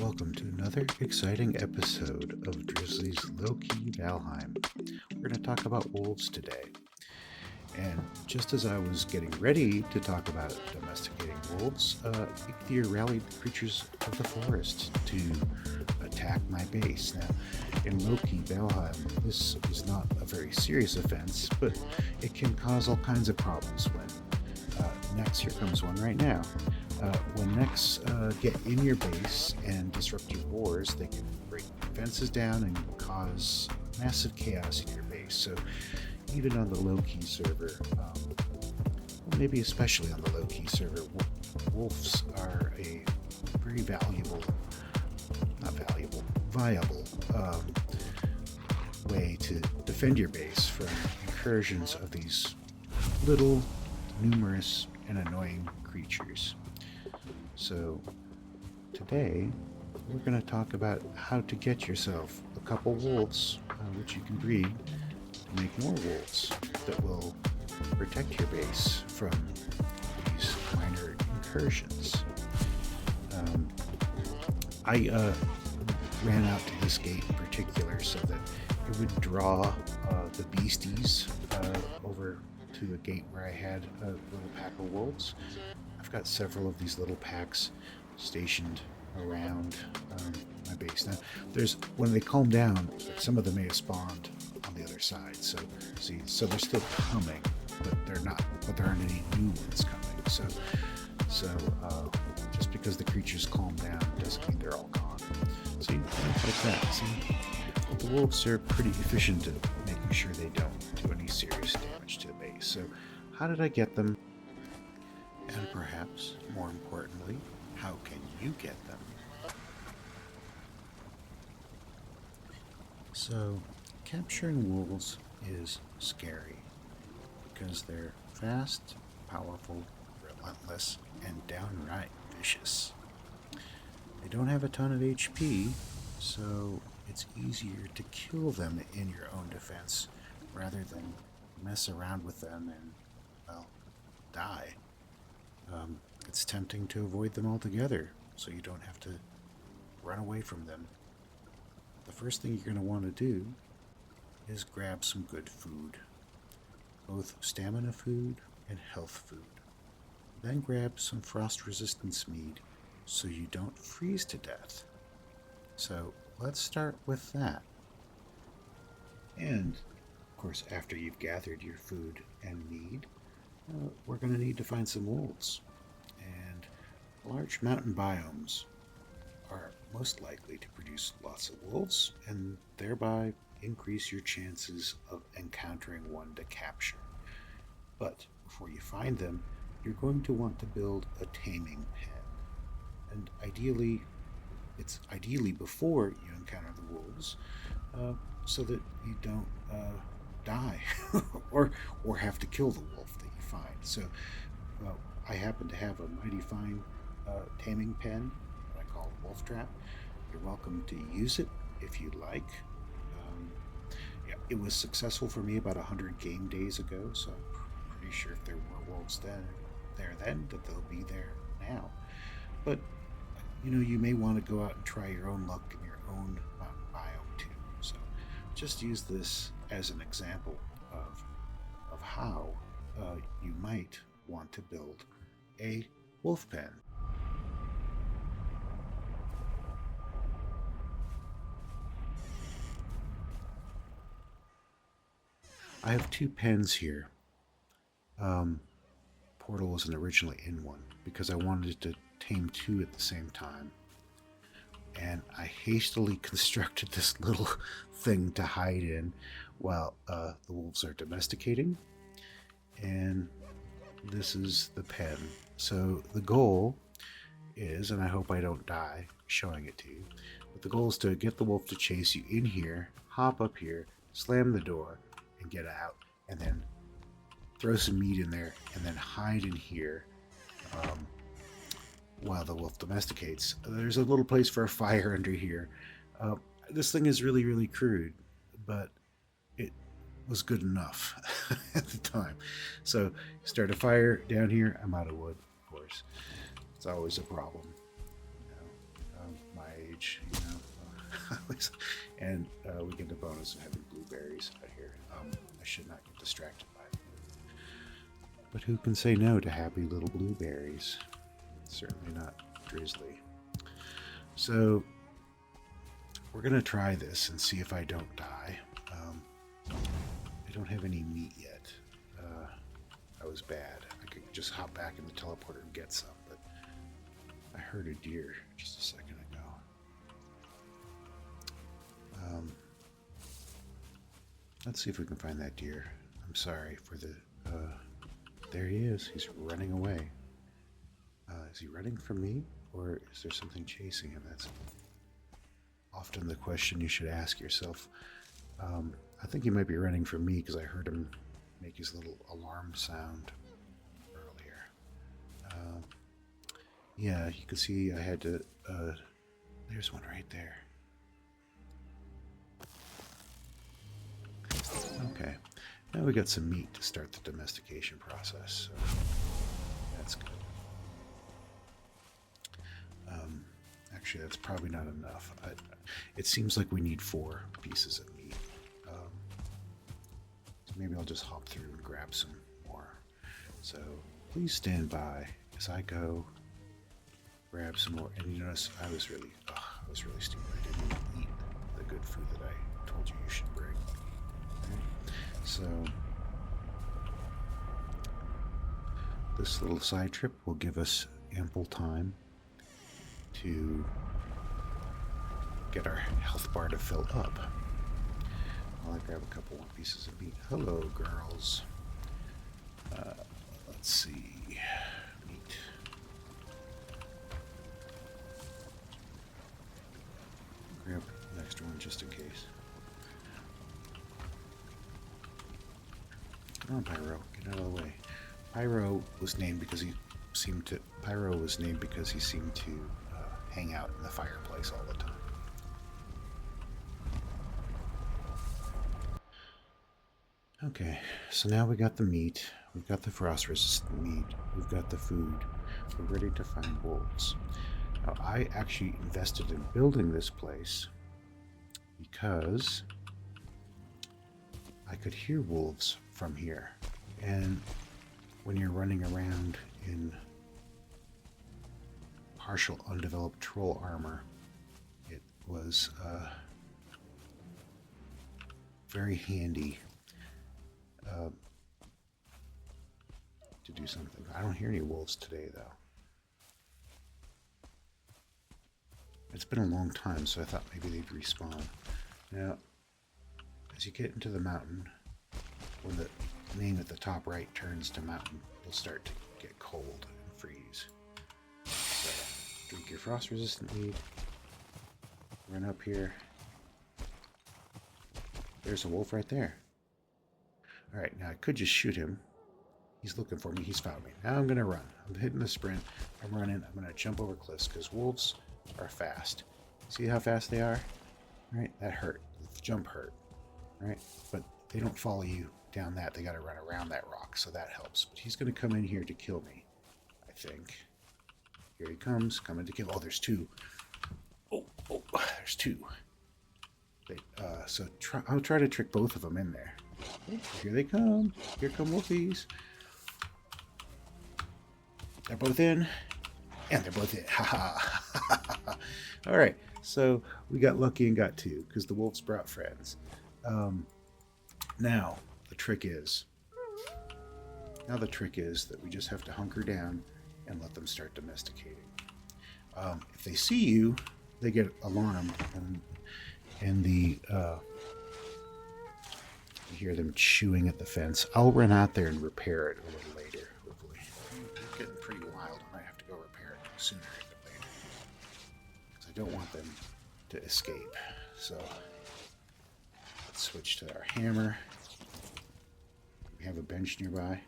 Welcome to another exciting episode of Drizzly's Low-Key Valheim. We're going to talk about wolves today. And just as I was getting ready to talk about domesticating wolves, Eikthyr rallied the creatures of the forest to attack my base. Now, in Low-Key Valheim, this is not a very serious offense, but it can cause all kinds of problems when Next, here comes one right now. When Necks get in your base and disrupt your boars, they can break defenses down and cause massive chaos in your base. So even on the low-key server, maybe especially on the low-key server, wolves are a very viable way to defend your base from incursions of these little, numerous, and annoying creatures. So today we're going to talk about how to get yourself a couple wolves, which you can breed to make more wolves that will protect your base from these minor incursions. I ran out to this gate in particular so that it would draw the beasties over to a gate where I had a little pack of wolves. I've got several of these little packs stationed around my base. Now, when they calm down, some of them may have spawned on the other side. So they're still coming, but there aren't any new ones coming. So just because the creatures calm down doesn't mean they're all gone. See, like that. See, the wolves are pretty efficient at making sure they don't do any serious damage to the base. So how did I get them? And perhaps more importantly, how can you get them? So capturing wolves is scary because they're fast, powerful, relentless, and downright vicious. They don't have a ton of HP, so it's easier to kill them in your own defense rather than mess around with them and, well, die. It's tempting to avoid them altogether, so you don't have to run away from them. The first thing you're going to want to do is grab some good food, both stamina food and health food. Then grab some frost resistance mead so you don't freeze to death. So let's start with that. And, of course, after you've gathered your food and mead, we're going to need to find some wolves. And large mountain biomes are most likely to produce lots of wolves and thereby increase your chances of encountering one to capture. But before you find them, you're going to want to build a taming pen. And it's ideally before you encounter the wolves, so that you don't die or have to kill the wolf that you find. So I happen to have a mighty fine taming pen that I call Wolf Trap. You're welcome to use it if you like. It was successful for me about 100 game days ago, so I'm pretty sure if there were wolves then that they'll be there now. But you may want to go out and try your own luck in your own mountain biome too. So just use this as an example of how you might want to build a wolf pen. I have two pens here. Portal wasn't originally in one because I wanted to tame two at the same time. And I hastily constructed this little thing to hide in while the wolves are domesticating. And this is the pen. So the goal is, and I hope I don't die showing it to you, but the goal is to get the wolf to chase you in here, hop up here, slam the door, and get out, and then throw some meat in there, and then hide in here while the wolf domesticates. There's a little place for a fire under here. This thing is really, really crude, but it was good enough at the time. So start a fire down here. I'm out of wood, of course. It's always a problem. My forage, you know. And we get the bonus of having blueberries out here. I should not get distracted by it. But who can say no to happy little blueberries? Certainly not Drizzly. So we're going to try this and see if I don't die. I don't have any meat yet. That was bad. I could just hop back in the teleporter and get some, but I heard a deer just a second ago. Let's see if we can find that deer. I'm sorry for the... there he is. He's running away. Is he running from me? Or is there something chasing him? That's often the question you should ask yourself. I think he might be running from me because I heard him make his little alarm sound earlier. Yeah, you can see I had to... there's one right there. Okay, now we got some meat to start the domestication process, so that's good. Actually, that's probably not enough. It seems like we need 4 pieces of meat. So maybe I'll just hop through and grab some more. So please stand by as I go grab some more. And you notice I was really stupid. I didn't even eat the good food that I told you should bring. Okay. So this little side trip will give us ample time to get our health bar to fill up. While I grab a couple more pieces of meat. Hello, girls. Let's see. Meat. Grab an extra one just in case. Come on, Pyro. Get out of the way. Pyro was named because he seemed to hang out in the fireplace all the time. Okay, so now we got the meat, we've got the frost-resistant meat, we've got the food, we're ready to find wolves. Now, I actually invested in building this place because I could hear wolves from here, and when you're running around in partial undeveloped troll armor, it was very handy to do something. I don't hear any wolves today, though. It's been a long time, so I thought maybe they'd respawn. Now, as you get into the mountain, when the name at the top right turns to mountain, you'll start to get cold and freeze. So, drink your frost-resistant mead. Run up here. There's a wolf right there. Alright, now I could just shoot him. He's looking for me. He's found me. Now I'm going to run. I'm hitting the sprint. I'm running. I'm going to jump over cliffs because wolves are fast. See how fast they are? Right? That hurt. The jump hurt. Right? But they don't follow you down that. They got to run around that rock, so that helps. But he's going to come in here to kill me, I think. Here he comes, coming to kill. Oh, there's 2. Oh, there's 2. So I'll try to trick both of them in there. Okay, here they come. Here come wolfies. They're both in. And they're both in. Ha ha. All right. So we got lucky and got 2 because the wolves brought friends. Now the trick is that we just have to hunker down and let them start domesticating. If they see you, they get alarmed and you hear them chewing at the fence. I'll run out there and repair it a little later, hopefully. It's getting pretty wild. I might have to go repair it sooner than later. Because I don't want them to escape. So let's switch to our hammer. We have a bench nearby.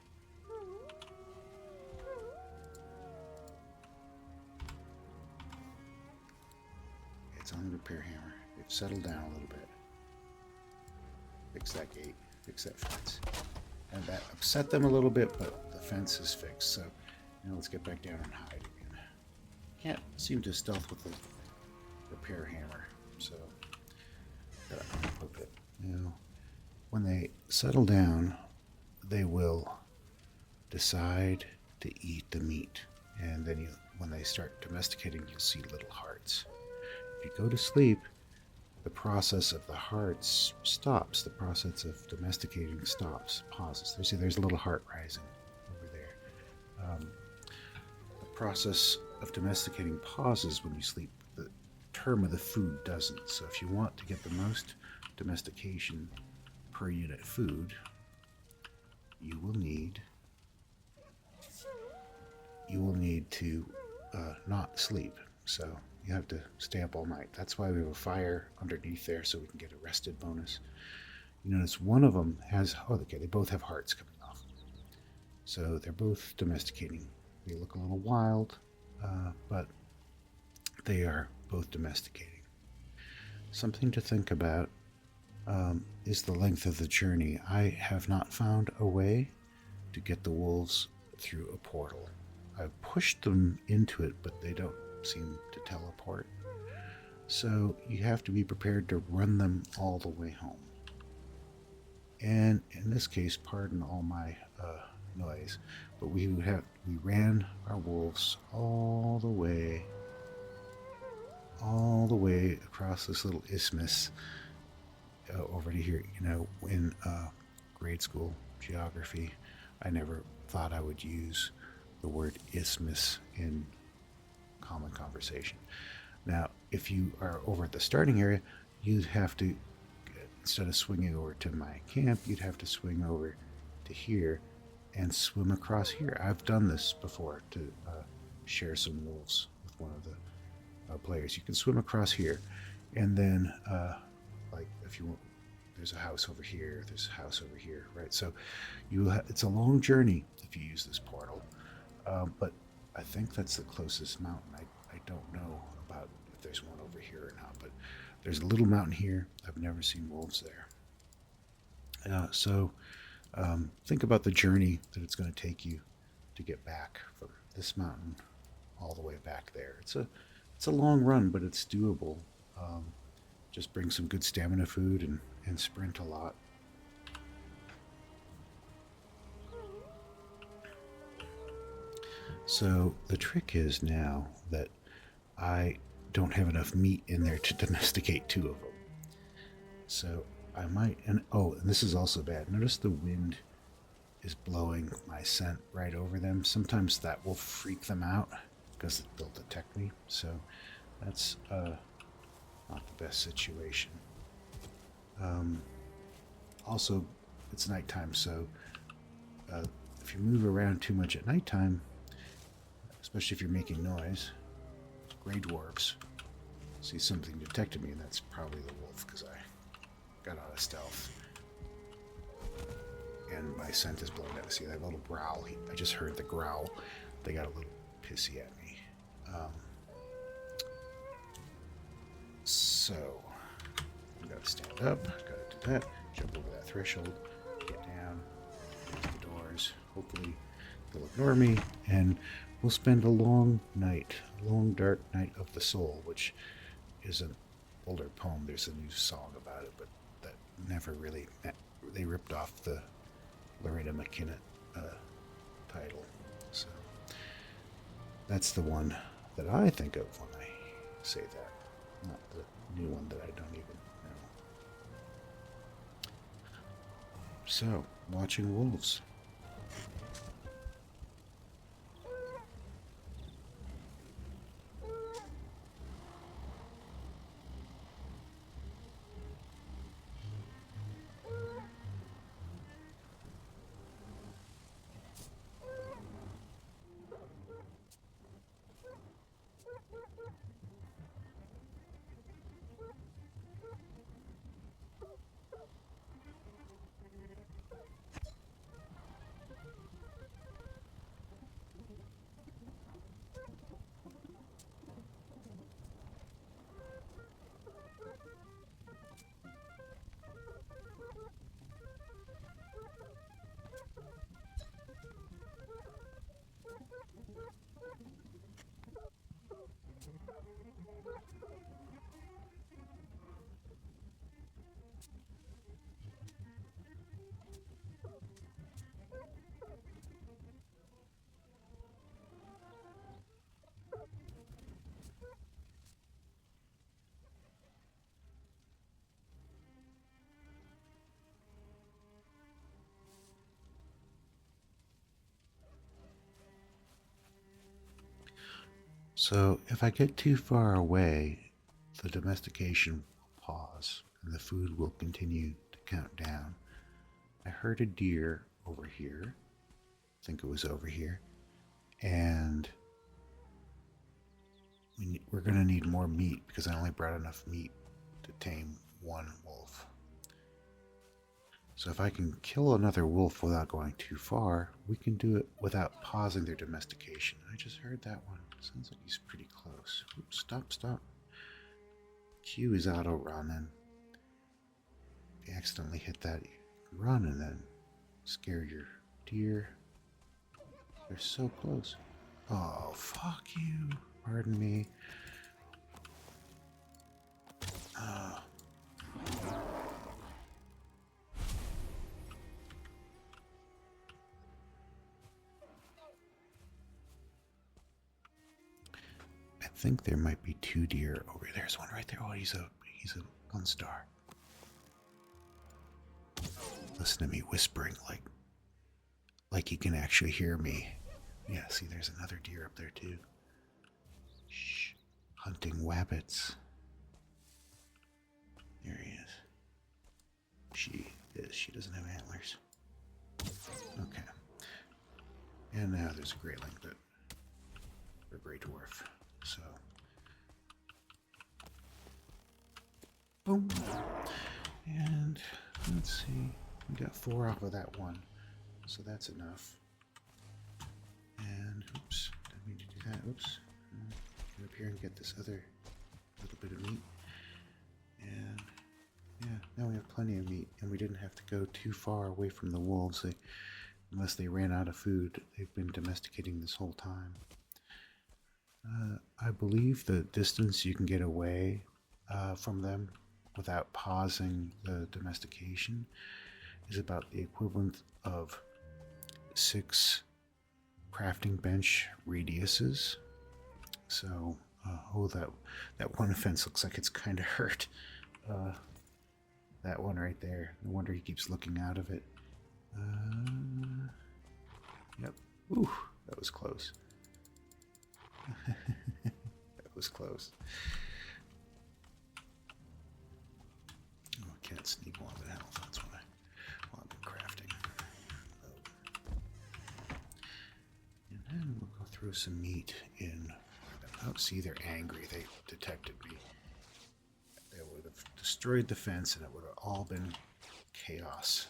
It's on the repair hammer. It's settled down a little bit. Fix that gate, fix that fence. And that upset them a little bit, but the fence is fixed. So now let's get back down and hide again. Can't seem to stealth with the repair hammer. So, gotta unhook it. Now, when they settle down, they will decide to eat the meat. And then when they start domesticating, you'll see little hearts. If you go to sleep, the process of the hearts stops. The process of domesticating stops, pauses. There's a little heart rising over there. The process of domesticating pauses when you sleep. The term of the food doesn't. So if you want to get the most domestication per unit food, you will need to not sleep. So you have to stay up all night. That's why we have a fire underneath there, so we can get a rested bonus. You notice one of them has, okay, they both have hearts coming off. So they're both domesticating. They look a little wild, but they are both domesticating. Something to think about is the length of the journey. I have not found a way to get the wolves through a portal. I've pushed them into it, but they don't seem to teleport. So you have to be prepared to run them all the way home. And in this case, pardon all my noise, but we ran our wolves all the way across this little isthmus over to here. You know, in grade school geography, I never thought I would use the word isthmus in common conversation. Now, if you are over at the starting area, you'd have to, instead of swinging over to my camp, you'd have to swing over to here and swim across here. I've done this before to share some wolves with one of the players. You can swim across here, and then like if you want, there's a house over here, there's a house over here, right? So it's a long journey if you use this portal, but I think that's the closest mountain. I don't know about if there's one over here or not, but there's a little mountain here. I've never seen wolves there. So think about the journey that it's going to take you to get back from this mountain all the way back there. It's a long run, but it's doable. Just bring some good stamina food and sprint a lot. So the trick is now that I don't have enough meat in there to domesticate two of them. So I might, and this is also bad. Notice the wind is blowing my scent right over them. Sometimes that will freak them out because they'll detect me. So that's not the best situation. Also, it's nighttime, so if you move around too much at nighttime, especially if you're making noise, gray dwarves see something detected me, and that's probably the wolf because I got out of stealth. And my scent is blowing out. See that little growl? I just heard the growl. They got a little pissy at me. So, I gotta stand up, gotta do that, jump over that threshold, get down, there's the doors. Hopefully they'll ignore me, and we'll spend a long night, a long dark night of the soul, which is an older poem. There's a new song about it, but that never really met. They ripped off the Loretta McKinnon title. So that's the one that I think of when I say that. Not the new one that I don't even know. So, watching wolves. So if I get too far away, the domestication will pause and the food will continue to count down. I heard a deer over here. I think it was over here. And we're going to need more meat because I only brought enough meat to tame one wolf. So if I can kill another wolf without going too far, we can do it without pausing their domestication. I just heard that one. Sounds like he's pretty close. Oops, stop. Q is auto running. If you accidentally hit that, you can run and then scare your deer. They're so close. Oh, fuck you. Pardon me. I think there might be two deer over there. There's one right there. Oh, he's a 1-star. Listen to me whispering like he can actually hear me. Yeah, see, there's another deer up there too. Shh. Hunting wabbits. There he is. She doesn't have antlers. Okay. And now there's a Grayling, or Grey Dwarf. So, boom. And let's see. We got 4 off of that one. So that's enough. And, oops, didn't mean to do that. Oops. Get up here and get this other little bit of meat. And, yeah, now we have plenty of meat. And we didn't have to go too far away from the wolves. Unless they ran out of food, they've been domesticating this whole time. I believe the distance you can get away from them without pausing the domestication is about the equivalent of 6 crafting bench radiuses. So, that one fence looks like it's kind of hurt. That one right there. No wonder he keeps looking out of it. Yep. Ooh, that was close. That was close. Oh, I can't sneak one of the health. That's why. While I've been crafting. And then we'll go throw some meat in. Oh, see, they're angry. They detected me. They would have destroyed the fence and it would have all been chaos.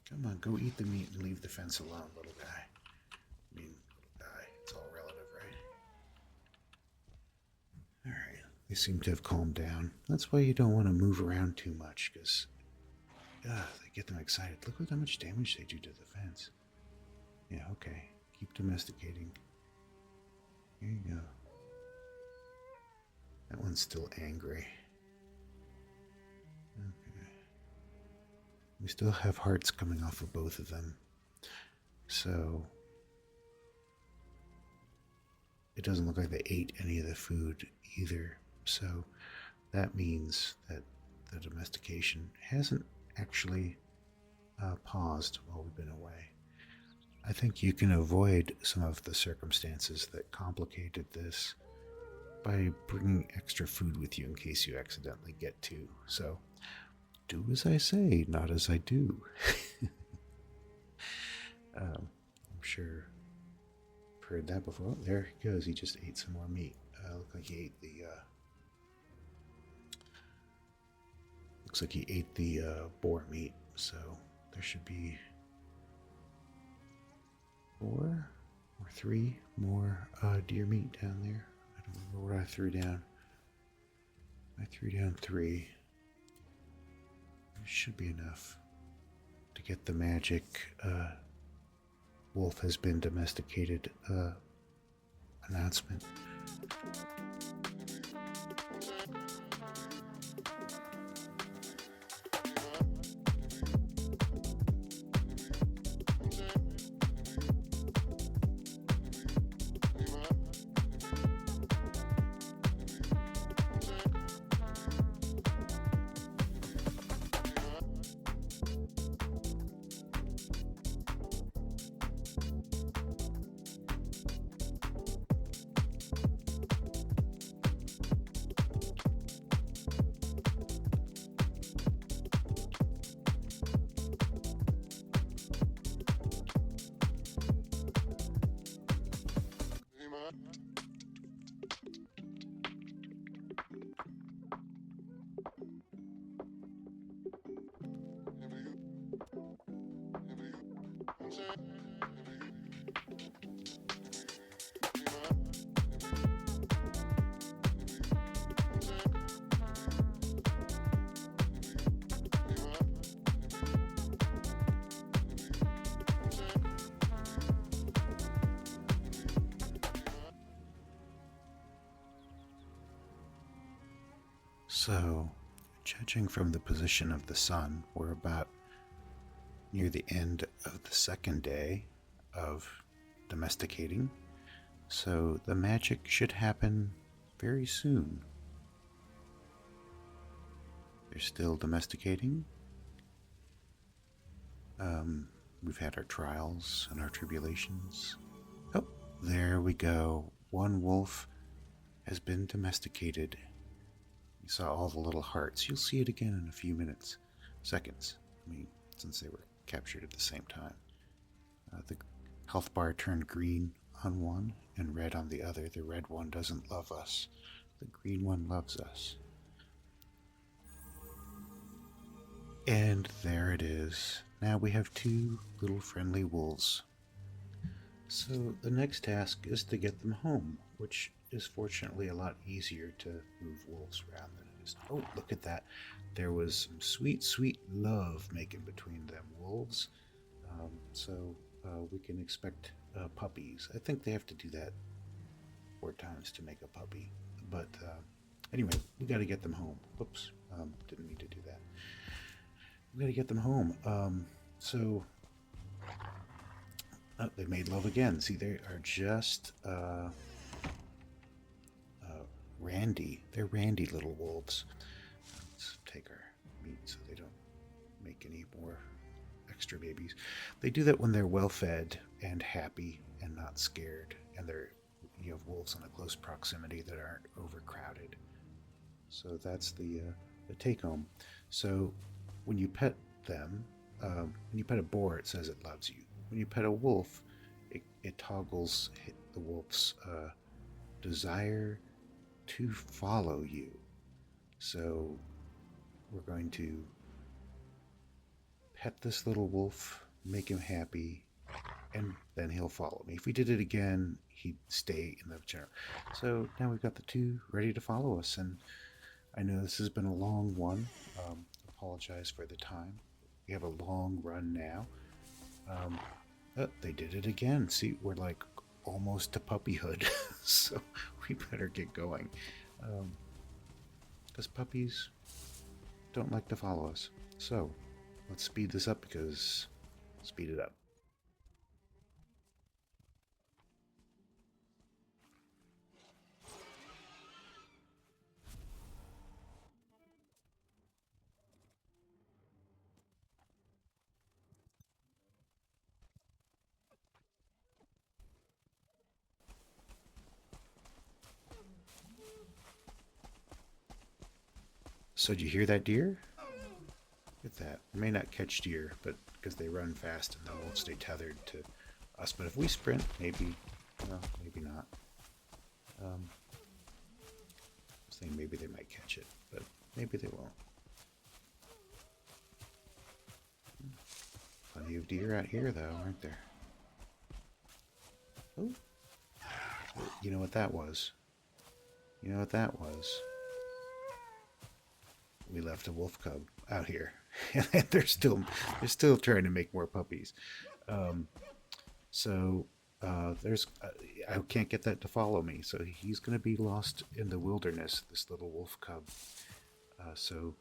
Come on, go eat the meat and leave the fence alone, little guy. I mean, little guy. It's all relative, right? Alright. They seem to have calmed down. That's why you don't want to move around too much, because they get them excited. Look how much damage they do to the fence. Yeah, okay. Keep domesticating. Here you go. That one's still angry. We still have hearts coming off of both of them. So it doesn't look like they ate any of the food either. So that means that the domestication hasn't actually paused while we've been away. I think you can avoid some of the circumstances that complicated this by bringing extra food with you in case you accidentally get to. So do as I say, not as I do. I'm sure I've heard that before. Oh, there he goes. He just ate some more meat. Looks like he ate the boar meat. So there should be 4 or 3 more deer meat down there. I don't remember what I threw down. I threw down 3. Should be enough to get the magic wolf has been domesticated announcement. So, judging from the position of the sun, we're about near the end of the second day of domesticating. So the magic should happen very soon. They're still domesticating. We've had our trials and our tribulations. Oh, there we go. One wolf has been domesticated. You saw all the little hearts. You'll see it again in a few seconds. I mean, since they were captured at the same time. The health bar turned green on one and red on the other. The red one doesn't love us. The green one loves us. And there it is. Now we have two little friendly wolves. So the next task is to get them home, which is fortunately a lot easier to move wolves around than it is. Oh, look at that. There was some sweet, sweet love making between them wolves. So we can expect puppies. I think they have to do that 4 times to make a puppy. But anyway, we got to get them home. Whoops, didn't mean to do that. We got to get them home. They made love again. See, they are just randy. They're randy little wolves. Let's take our meat so they don't make any more extra babies. They do that when they're well fed and happy and not scared, and you have wolves in a close proximity that aren't overcrowded. So that's the take home. So when you pet them, when you pet a boar, it says it loves you. When you pet a wolf, it toggles the wolf's desire to follow you. So we're going to pet this little wolf, make him happy, and then he'll follow me. If we did it again, he'd stay in the channel. So now we've got the two ready to follow us, and I know this has been a long one. Apologize for the time. We have a long run now. They did it again. See, we're like almost to puppyhood, so we better get going. Because puppies don't like to follow us. So let's speed this up because speed it up. So did you hear that deer? Look at that. We may not catch deer, but because they run fast and they won't stay tethered to us. But if we sprint, maybe, well, maybe not. I was thinking maybe they might catch it, but maybe they won't. Plenty of deer out here, though, aren't there? Oh, you know what that was? You know what that was? We left a wolf cub out here, and they're still trying to make more puppies. I can't get that to follow me, so he's going to be lost in the wilderness. This little wolf cub. So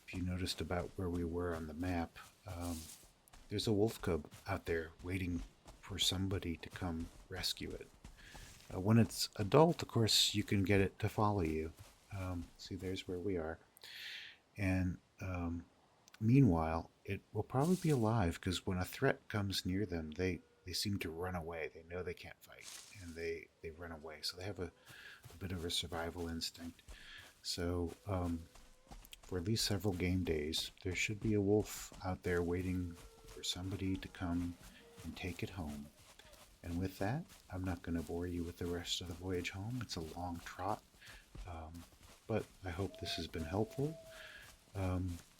if you noticed about where we were on the map, there's a wolf cub out there waiting for somebody to come rescue it. When it's adult, of course, you can get it to follow you. See, there's where we are. And meanwhile, it will probably be alive because when a threat comes near them, they seem to run away. They know they can't fight, and they run away. So they have a bit of a survival instinct. So for at least several game days, there should be a wolf out there waiting for somebody to come and take it home. And with that, I'm not going to bore you with the rest of the voyage home. It's a long trot, but I hope this has been helpful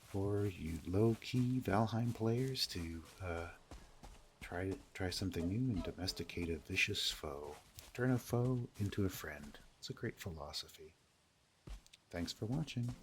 for you low-key Valheim players to try something new and domesticate a vicious foe. Turn a foe into a friend. It's a great philosophy. Thanks for watching.